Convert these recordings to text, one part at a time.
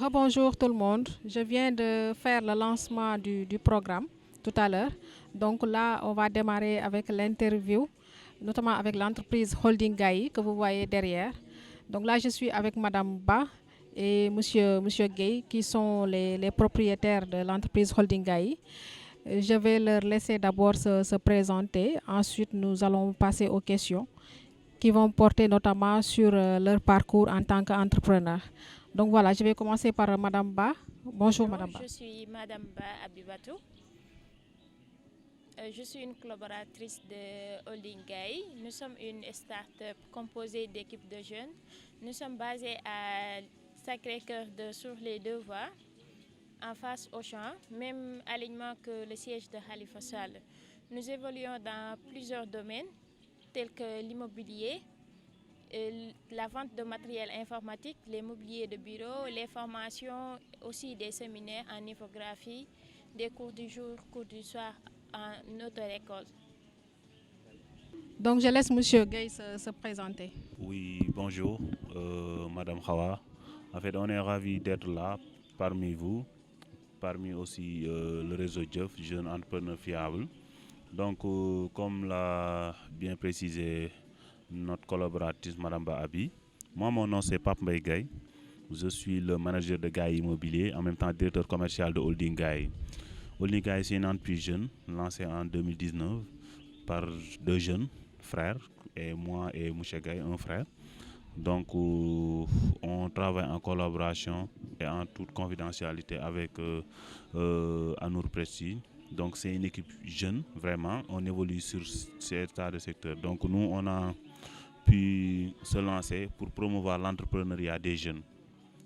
Rebonjour tout le monde. Je viens de faire le lancement du programme tout à l'heure. Donc là, on va démarrer avec l'interview, notamment avec l'entreprise Holding Gaï que vous voyez derrière. Donc là, je suis avec Madame Ba et Monsieur Gay qui sont les propriétaires de l'entreprise Holding Gaï. Je vais leur laisser d'abord se présenter. Ensuite, nous allons passer aux questions qui vont porter notamment sur leur parcours en tant qu'entrepreneur. Donc voilà, je vais commencer par Madame Ba. Bonjour Madame Ba. Je suis Madame Ba Abibatou. Je suis une collaboratrice de Holding Gaï. Nous sommes une start-up composée d'équipes de jeunes. Nous sommes basés à Sacré-Cœur de sur les deux voies, en face au champ, même alignement que le siège de Khalifa Sall. Nous évoluons dans plusieurs domaines tels que l'immobilier, la vente de matériel informatique, les mobiliers de bureau, les formations, aussi des séminaires en infographie, des cours du jour, cours du soir en auto-école. Donc je laisse Monsieur Gay se présenter. Oui, bonjour, Madame Hawa. En fait, on est ravis d'être là parmi vous, parmi aussi le réseau Jeff, Jeunes Entrepreneurs Fiables. Donc, comme l'a bien précisé notre collaboratrice Madame Bahabi, moi, mon nom c'est Pape Mbaye Gaye. Je suis le manager de Gaï Immobilier, en même temps directeur commercial de Holding Gaï. Holding Gaï, c'est une entreprise jeune, lancée en 2019 par deux jeunes frères, et moi et Mouché Gaye, un frère. Donc, on travaille en collaboration et en toute confidentialité avec Anour Prestige. Donc, c'est une équipe jeune, vraiment. On évolue sur ces tas de secteurs. Donc, nous, on a pu se lancer pour promouvoir l'entrepreneuriat des jeunes.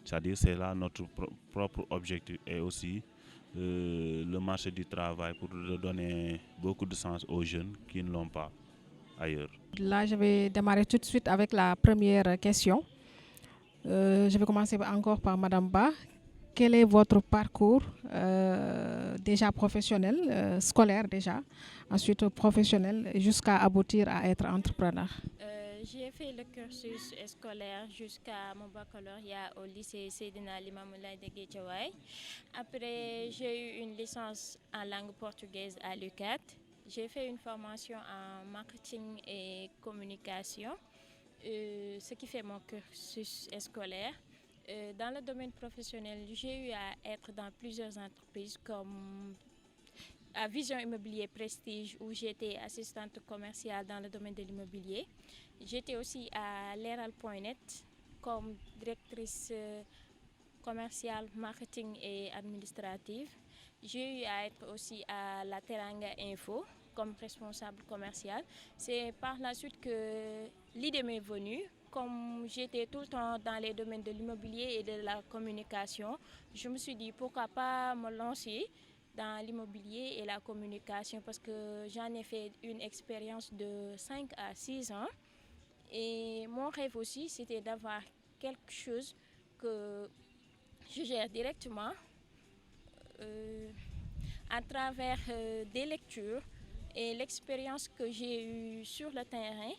C'est-à-dire, c'est là notre propre objectif et aussi le marché du travail pour donner beaucoup de sens aux jeunes qui ne l'ont pas ailleurs. Là, je vais démarrer tout de suite avec la première question. Je vais commencer encore par Madame Ba. Quel est votre parcours déjà professionnel, scolaire déjà, ensuite professionnel, jusqu'à aboutir à être entrepreneur? J'ai fait le cursus scolaire jusqu'à mon baccalauréat au lycée Seydina Limamoulaye de Guédiawaye. Après, j'ai eu une licence en langue portugaise à l'UCAD. J'ai fait une formation en marketing et communication, ce qui fait mon cursus scolaire. Dans le domaine professionnel, j'ai eu à être dans plusieurs entreprises comme à Vision Immobilier Prestige où j'étais assistante commerciale dans le domaine de l'immobilier. J'étais aussi à Leral.net comme directrice commerciale, marketing et administrative. J'ai eu à être aussi à la Teranga Info comme responsable commercial. C'est par la suite que l'idée m'est venue. Comme j'étais tout le temps dans les domaines de l'immobilier et de la communication, je me suis dit pourquoi pas me lancer dans l'immobilier et la communication parce que j'en ai fait une expérience de 5 à 6 ans. Et mon rêve aussi, c'était d'avoir quelque chose que je gère directement à travers des lectures et l'expérience que j'ai eue sur le terrain,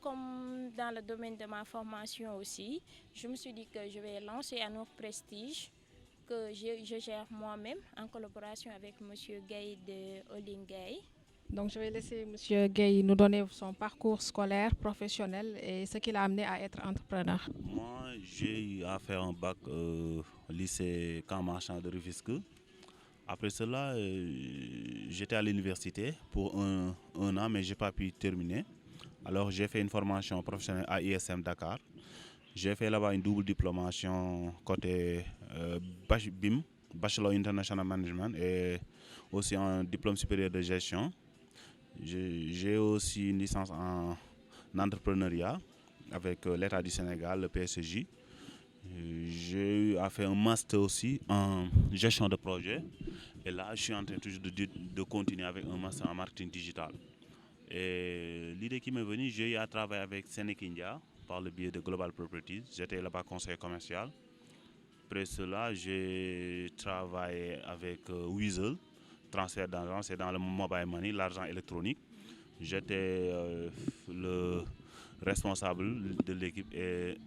comme dans le domaine de ma formation aussi. Je me suis dit que je vais lancer un autre prestige que je gère moi-même en collaboration avec M. Gaye de Holding Gaye. Donc je vais laisser M. Gay nous donner son parcours scolaire, professionnel et ce qui l'a amené à être entrepreneur. Moi, j'ai eu à faire un bac au lycée Camp Marchand de Rufisque. Après cela, j'étais à l'université pour un an, mais je n'ai pas pu terminer. Alors j'ai fait une formation professionnelle à ISM Dakar. J'ai fait là-bas une double diplomation côté BIM, Bachelor International Management, et aussi un diplôme supérieur de gestion. J'ai aussi une licence en entrepreneuriat avec l'État du Sénégal, le PSJ. J'ai eu à faire un master aussi en gestion de projet. Et là, je suis en train toujours de continuer avec un master en marketing digital. Et l'idée qui m'est venue, j'ai eu à travailler avec Sénéc India par le biais de Global Properties. J'étais là-bas conseiller commercial. Après cela, j'ai travaillé avec Weasel, transfert d'argent, c'est dans le mobile money, l'argent électronique. J'étais le responsable de l'équipe et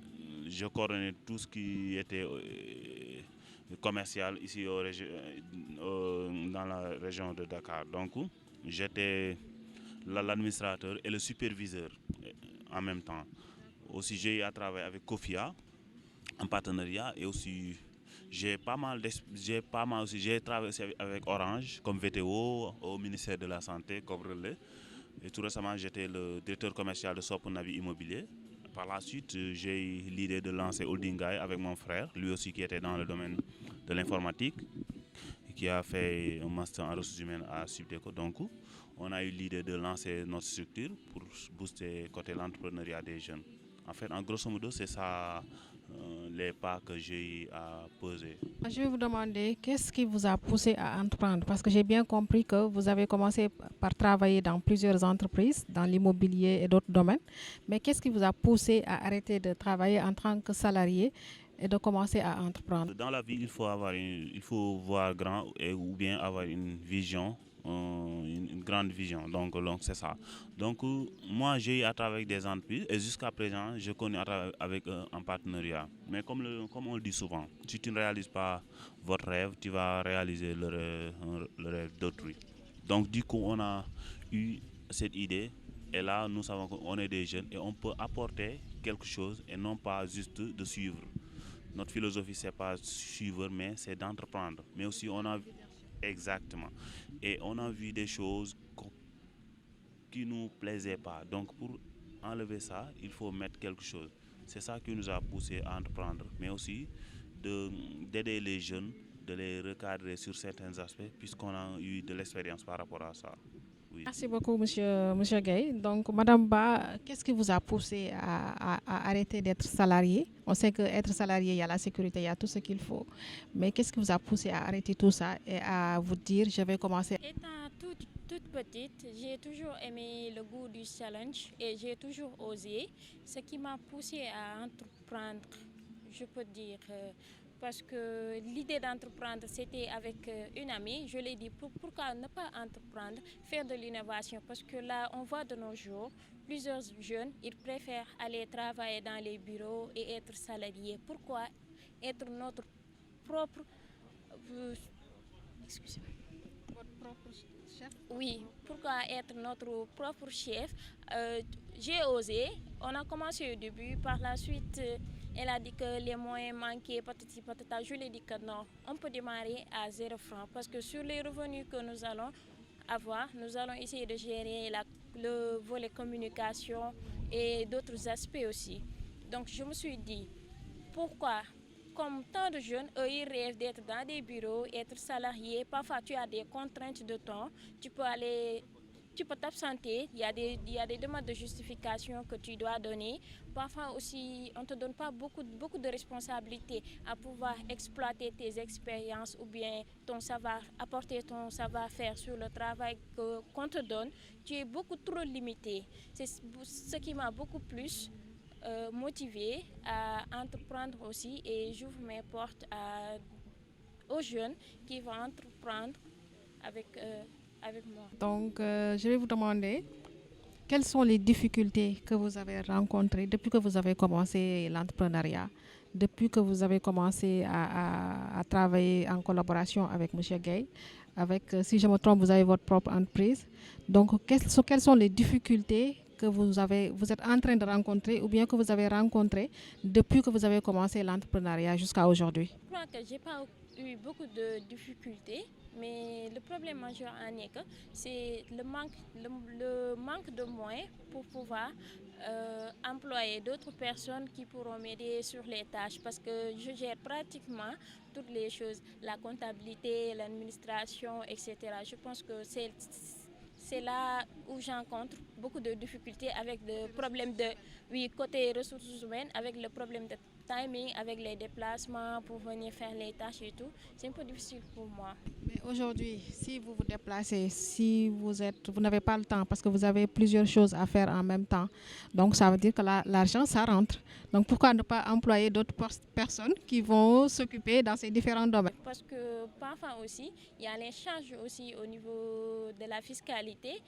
je coordonnais tout ce qui était commercial ici dans la région de Dakar. Donc, j'étais l'administrateur et le superviseur en même temps. Aussi, j'ai eu à travailler avec Kofia en partenariat et aussi j'ai travaillé aussi avec Orange comme VTO au ministère de la Santé comme relais. Et tout récemment, j'étais le directeur commercial de Sop Navi Immobilier. Par la suite, j'ai eu l'idée de lancer Holding Guy avec mon frère, lui aussi qui était dans le domaine de l'informatique, qui a fait un master en ressources humaines à Subdeco. Donc, on a eu l'idée de lancer notre structure pour booster côté l'entrepreneuriat des jeunes. En fait, en grosso modo, c'est ça les pas que j'ai eu à poser. Je vais vous demander qu'est-ce qui vous a poussé à entreprendre, parce que j'ai bien compris que vous avez commencé par travailler dans plusieurs entreprises, dans l'immobilier et d'autres domaines, mais qu'est-ce qui vous a poussé à arrêter de travailler en tant que salarié et de commencer à entreprendre? Dans la vie, il faut voir grand ou bien avoir une vision, une grande vision. Donc c'est ça. Donc moi, j'ai eu à travailler avec des entreprises et jusqu'à présent, je connais à travailler avec en partenariat. Mais comme on le dit souvent, si tu ne réalises pas votre rêve, tu vas réaliser le rêve d'autrui. Donc du coup, on a eu cette idée. Et là, nous savons qu'on est des jeunes et on peut apporter quelque chose et non pas juste de suivre. Notre philosophie, c'est pas suivre, mais c'est d'entreprendre. Mais aussi, exactement. Et on a vu des choses qui ne nous plaisaient pas. Donc, pour enlever ça, il faut mettre quelque chose. C'est ça qui nous a poussé à entreprendre. Mais aussi, d'aider les jeunes, de les recadrer sur certains aspects, puisqu'on a eu de l'expérience par rapport à ça. Oui. Merci beaucoup, monsieur Gay. Donc, Madame Ba, qu'est-ce qui vous a poussé à arrêter d'être salarié? On sait qu'être salarié, il y a la sécurité, il y a tout ce qu'il faut. Mais qu'est-ce qui vous a poussé à arrêter tout ça et à vous dire, je vais commencer? Étant toute petite, j'ai toujours aimé le goût du challenge et j'ai toujours osé. Ce qui m'a poussé à entreprendre, je peux dire, parce que l'idée d'entreprendre, c'était avec une amie. Je lui ai dit, pourquoi ne pas entreprendre, faire de l'innovation? Parce que là, on voit de nos jours, plusieurs jeunes, ils préfèrent aller travailler dans les bureaux et être salariés. Pourquoi être notre propre... excusez-moi. Votre propre chef? Oui, pourquoi être notre propre chef? J'ai osé. On a commencé au début. Par la suite, elle a dit que les moyens manquaient, patati patata. Je lui ai dit que non, on peut démarrer à 0 francs parce que sur les revenus que nous allons avoir, nous allons essayer de gérer le volet communication et d'autres aspects aussi. Donc je me suis dit, pourquoi? Comme tant de jeunes, eux, ils rêvent d'être dans des bureaux, être salariés. Parfois, tu as des contraintes de temps. Tu peux t'absenter. Il y a des demandes de justification que tu dois donner. Parfois aussi, on ne te donne pas beaucoup de responsabilités à pouvoir exploiter tes expériences ou bien apporter ton savoir-faire sur le travail qu'on te donne. Tu es beaucoup trop limité. C'est ce qui m'a beaucoup plus motivée à entreprendre aussi et j'ouvre mes portes aux jeunes qui vont entreprendre avec moi. Donc, je vais vous demander quelles sont les difficultés que vous avez rencontrées depuis que vous avez commencé l'entrepreneuriat, depuis que vous avez commencé à travailler en collaboration avec M. Gay, si je me trompe, vous avez votre propre entreprise. Donc, quelles sont les difficultés que vous êtes en train de rencontrer ou bien que vous avez rencontrées depuis que vous avez commencé l'entrepreneuriat jusqu'à aujourd'hui? Je crois que je n'ai pas eu beaucoup de difficultés, mais le problème majeur en est que c'est le manque de moyens pour pouvoir employer d'autres personnes qui pourront m'aider sur les tâches parce que je gère pratiquement toutes les choses, la comptabilité, l'administration, etc. Je pense que c'est là où j'encontre beaucoup de difficultés avec le problème côté ressources humaines, avec le problème de timing, avec les déplacements pour venir faire les tâches et tout. C'est un peu difficile pour moi. Mais aujourd'hui, si vous vous déplacez, si vous n'avez pas le temps parce que vous avez plusieurs choses à faire en même temps, donc ça veut dire que l'argent, ça rentre. Donc pourquoi ne pas employer d'autres personnes qui vont s'occuper dans ces différents domaines? Parce que parfois aussi, il y a les charges aussi au niveau de la fiscalité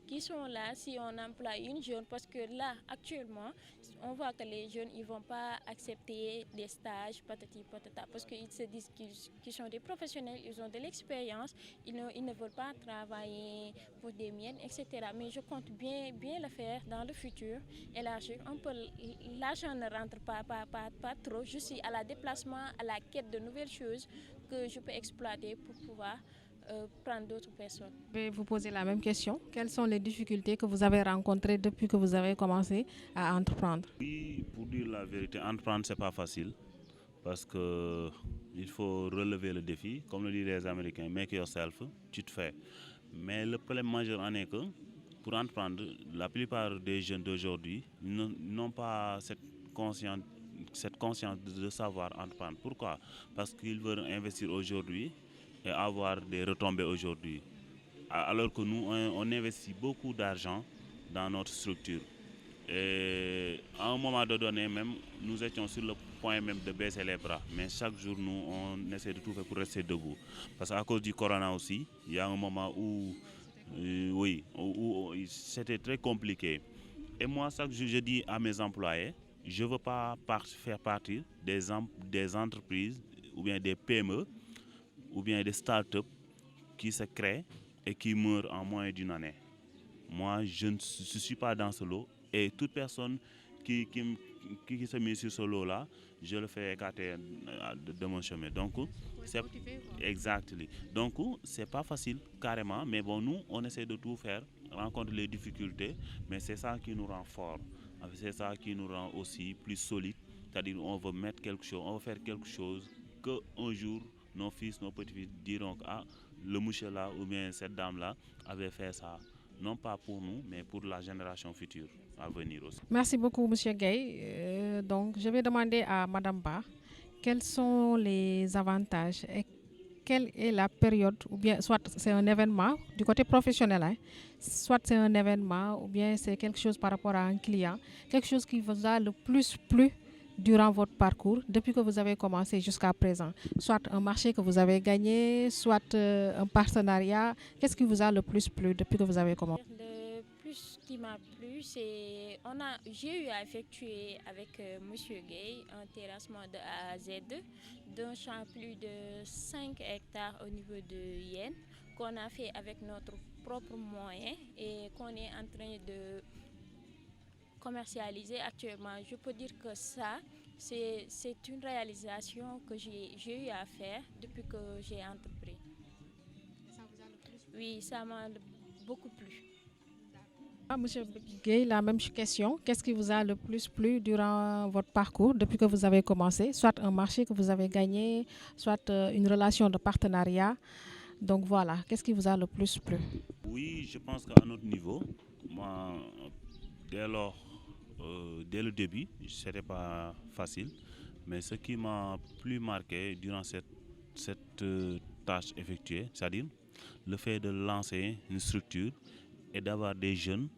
qui sont là si on emploie une jeune, parce que là, actuellement, on voit que les jeunes, ils ne vont pas accepter des stages, patati patata, parce qu'ils se disent qu'ils sont des professionnels, ils ont de l'expérience, ils ne veulent pas travailler pour des miettes, etc. Mais je compte bien le faire dans le futur, élargir un peu. L'argent ne rentre pas trop, je suis à la déplacement, à la quête de nouvelles choses que je peux exploiter pour pouvoir prendre d'autres personnes. Je vais vous poser la même question. Quelles sont les difficultés que vous avez rencontrées depuis que vous avez commencé à entreprendre? Oui, pour dire la vérité, entreprendre, c'est pas facile parce que il faut relever le défi. Comme le disent les Américains, make yourself, tu te fais. Mais le problème majeur en est que pour entreprendre, la plupart des jeunes d'aujourd'hui n'ont pas cette conscience de savoir entreprendre. Pourquoi? Parce qu'ils veulent investir aujourd'hui et avoir des retombées aujourd'hui. Alors que nous, on investit beaucoup d'argent dans notre structure. Et à un moment donné même, nous étions sur le point même de baisser les bras. Mais chaque jour, nous, on essaie de tout faire pour rester debout. Parce qu'à cause du corona aussi, il y a un moment où, où c'était très compliqué. Et moi, chaque jour, je dis à mes employés, je ne veux pas faire partie des entreprises ou bien des PME ou bien des startups qui se créent et qui meurent en moins d'une année. Moi, je ne suis pas dans ce lot et toute personne qui se met sur ce lot-là, je le fais écarter de mon chemin. Donc, c'est exactement. Donc, c'est pas facile carrément, mais bon, nous, on essaie de tout faire, rencontrer les difficultés, mais c'est ça qui nous rend forts. C'est ça qui nous rend aussi plus solides. C'est-à-dire, on veut mettre quelque chose, on veut faire quelque chose qu'un jour, nos fils, nos petits-fils diront que le monsieur là ou bien cette dame-là avait fait ça. Non pas pour nous, mais pour la génération future à venir aussi. Merci beaucoup, M. Gay. Donc, je vais demander à Mme Ba quels sont les avantages et quelle est la période, ou bien soit c'est un événement du côté professionnel, hein, soit c'est un événement ou bien c'est quelque chose par rapport à un client, quelque chose qui vous a le plus plu durant votre parcours, depuis que vous avez commencé jusqu'à présent. Soit un marché que vous avez gagné, soit un partenariat. Qu'est-ce qui vous a le plus plu depuis que vous avez commencé? Le plus qui m'a plu, c'est j'ai eu à effectuer avec M. Gay un terrassement de A à Z d'un champ plus de 5 hectares au niveau de Yen qu'on a fait avec notre propre moyen et qu'on est en train de commercialiser actuellement. Je peux dire que ça, c'est une réalisation que j'ai eu à faire depuis que j'ai entrepris. Ça vous a le plus plu? Oui, ça m'a beaucoup plu. Monsieur Gay, la même question. Qu'est-ce qui vous a le plus plu durant votre parcours depuis que vous avez commencé? Soit un marché que vous avez gagné, soit une relation de partenariat. Donc voilà, qu'est-ce qui vous a le plus plu? Oui, je pense qu'à notre niveau, moi, dès le début, ce n'était pas facile. Mais ce qui m'a plus marqué durant cette tâche effectuée, c'est-à-dire le fait de lancer une structure et d'avoir des jeunes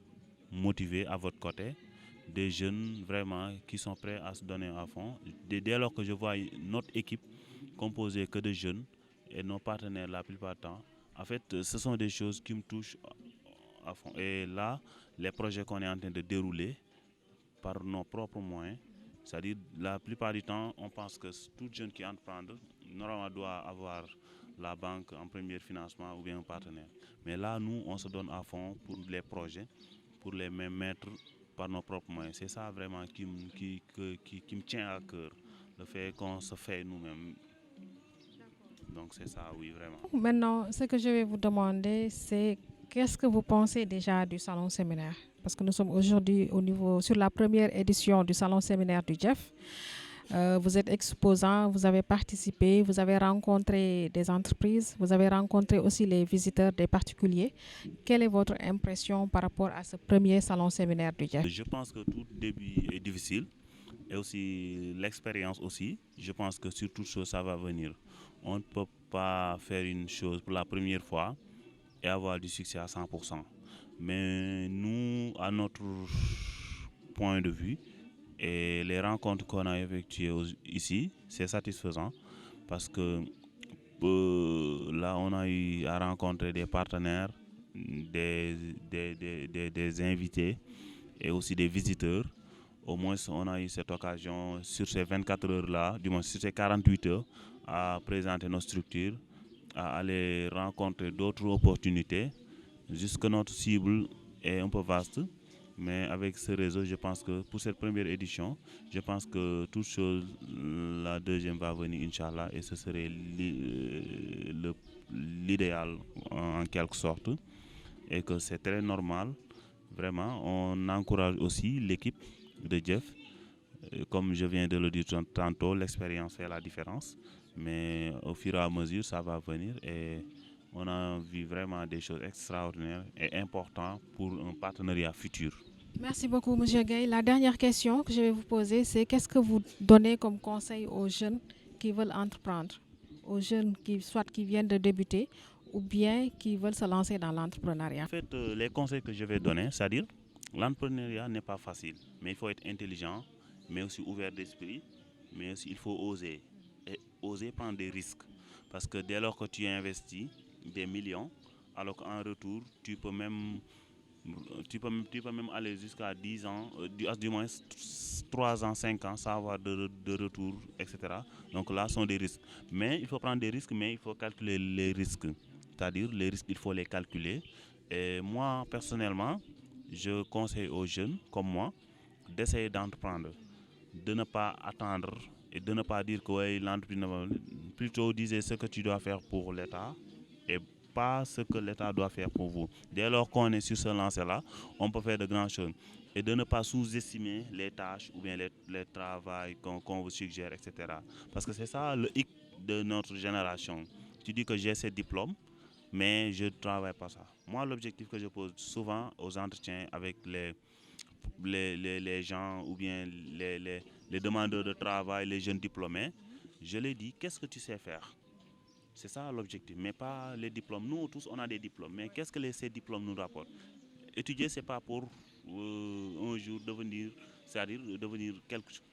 motivés à votre côté, des jeunes vraiment qui sont prêts à se donner à fond. Dès lors que je vois notre équipe composée que de jeunes et nos partenaires la plupart du temps, en fait, ce sont des choses qui me touchent à fond. Et là, les projets qu'on est en train de dérouler par nos propres moyens, c'est-à-dire la plupart du temps, on pense que tout jeune qui entreprend, normalement doit avoir la banque en premier financement ou bien un partenaire. Mais là, nous, on se donne à fond pour les projets, pour les mêmes mettre par nos propres moyens. C'est ça vraiment qui me tient à cœur, le fait qu'on se fait nous-mêmes. Donc c'est ça, oui, vraiment. Maintenant, ce que je vais vous demander, c'est qu'est-ce que vous pensez déjà du salon séminaire? Parce que nous sommes aujourd'hui sur la première édition du salon séminaire du Jeff. Vous êtes exposant, vous avez participé, vous avez rencontré des entreprises, vous avez rencontré aussi les visiteurs, des particuliers. Quelle est votre impression par rapport à ce premier salon séminaire du Jeff? Je pense que tout début est difficile et aussi l'expérience aussi. Je pense que sur toute chose, ça va venir. On ne peut pas faire une chose pour la première fois et avoir du succès à 100%. Mais nous, à notre point de vue, et les rencontres qu'on a effectuées ici, c'est satisfaisant parce que là, on a eu à rencontrer des partenaires, des invités et aussi des visiteurs. Au moins, on a eu cette occasion sur ces 24 heures-là, du moins sur ces 48 heures, à présenter nos structures, à aller rencontrer d'autres opportunités. Jusque notre cible est un peu vaste, mais avec ce réseau, je pense que pour cette première édition, je pense que toute chose, la deuxième va venir, Inch'Allah, et ce serait l'idéal en quelque sorte, et que c'est très normal. Vraiment, on encourage aussi l'équipe de Jeff. Comme je viens de le dire tantôt, l'expérience fait la différence, mais au fur et à mesure, ça va venir et on a vu vraiment des choses extraordinaires et importantes pour un partenariat futur. Merci beaucoup, Monsieur Gueye. La dernière question que je vais vous poser, c'est qu'est-ce que vous donnez comme conseil aux jeunes qui veulent entreprendre, aux jeunes qui viennent de débuter ou bien qui veulent se lancer dans l'entrepreneuriat? En fait, les conseils que je vais donner, c'est-à-dire l'entrepreneuriat n'est pas facile, mais il faut être intelligent, mais aussi ouvert d'esprit, mais aussi il faut oser et oser prendre des risques. Parce que dès lors que tu investis des millions, alors qu'en retour, tu peux même aller jusqu'à 10 ans, du moins 3 ans, 5 ans, sans avoir de retour, etc. Donc là, ce sont des risques. Mais il faut prendre des risques, mais il faut calculer les risques. C'est-à-dire, les risques, il faut les calculer. Et moi, personnellement, je conseille aux jeunes comme moi d'essayer d'entreprendre, de ne pas attendre et de ne pas dire que ouais, l'entrepreneur, plutôt disez ce que tu dois faire pour l'État et pas ce que l'État doit faire pour vous. Dès lors qu'on est sur ce lancer-là, on peut faire de grandes choses. Et de ne pas sous-estimer les tâches ou bien les travaux qu'on vous suggère, etc. Parce que c'est ça le hic de notre génération. Tu dis que j'ai ces diplômes, mais je ne travaille pas ça. Moi, l'objectif que je pose souvent aux entretiens avec les gens ou bien les demandeurs de travail, les jeunes diplômés, je les dis, qu'est-ce que tu sais faire? C'est ça l'objectif, mais pas les diplômes. Nous tous, on a des diplômes, mais qu'est-ce que ces diplômes nous rapportent? Étudier, ce n'est pas pour un jour devenir, c'est-à-dire devenir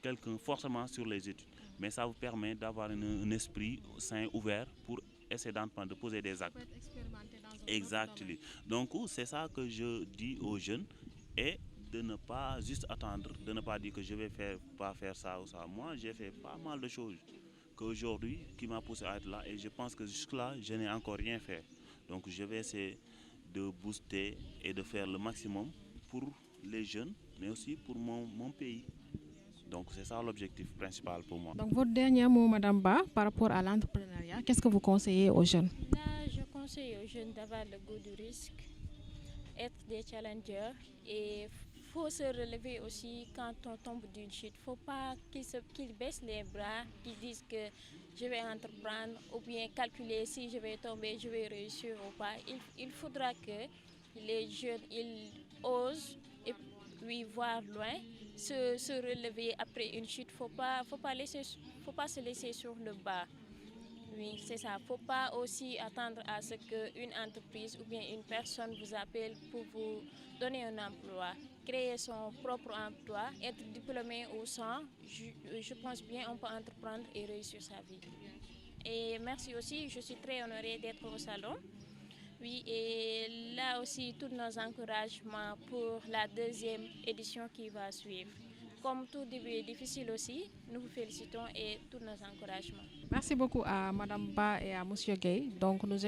quelqu'un forcément sur les études, mais ça vous permet d'avoir un esprit sain, ouvert pour essayer d'entendre, de poser des actes. Exactement. Donc, c'est ça que je dis aux jeunes et de ne pas juste attendre, de ne pas dire que je vais pas faire ça ou ça. Moi, j'ai fait pas mal de choses qu'aujourd'hui qui m'a poussé à être là et je pense que jusque-là, je n'ai encore rien fait. Donc, je vais essayer de booster et de faire le maximum pour les jeunes, mais aussi pour mon pays. Donc, c'est ça l'objectif principal pour moi. Donc, votre dernier mot, Madame Ba, par rapport à l'entrepreneuriat, qu'est-ce que vous conseillez aux jeunes? Là, je conseille aux jeunes d'avoir le goût du risque, être des challengers et faut se relever aussi quand on tombe d'une chute. Il ne faut pas qu'ils baissent les bras, qu'ils disent que je vais entreprendre ou bien calculer si je vais tomber, je vais réussir ou pas. Il faudra que les jeunes ils osent et puis voir loin, se relever après une chute. Faut pas se laisser sur le bas. Oui, c'est ça. Il ne faut pas aussi attendre à ce qu'une entreprise ou bien une personne vous appelle pour vous donner un emploi. Créer son propre emploi, être diplômé ou sans, je pense bien on peut entreprendre et réussir sa vie. Et merci aussi, je suis très honorée d'être au salon. Oui, et là aussi, tous nos encouragements pour la deuxième édition qui va suivre. Comme tout début est difficile aussi, nous vous félicitons et tous nos encouragements. Merci beaucoup à Madame Ba et à Monsieur Gueye. Donc, nous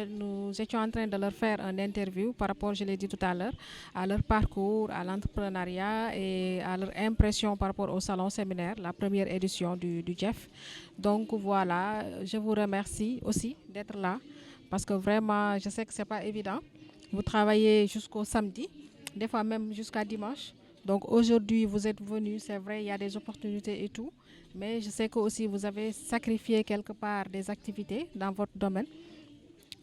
étions en train de leur faire une interview par rapport, je l'ai dit tout à l'heure, à leur parcours, à l'entrepreneuriat et à leur impression par rapport au salon séminaire, la première édition du Jeff. Donc, voilà, je vous remercie aussi d'être là parce que vraiment, je sais que ce n'est pas évident. Vous travaillez jusqu'au samedi, des fois même jusqu'à dimanche. Donc aujourd'hui, vous êtes venus, c'est vrai, il y a des opportunités et tout, mais je sais que aussi vous avez sacrifié quelque part des activités dans votre domaine,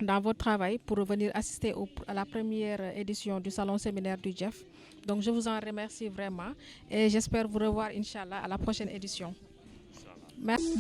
dans votre travail pour venir assister à la première édition du salon séminaire du Jeff. Donc je vous en remercie vraiment et j'espère vous revoir, Inch'Allah, à la prochaine édition. Merci.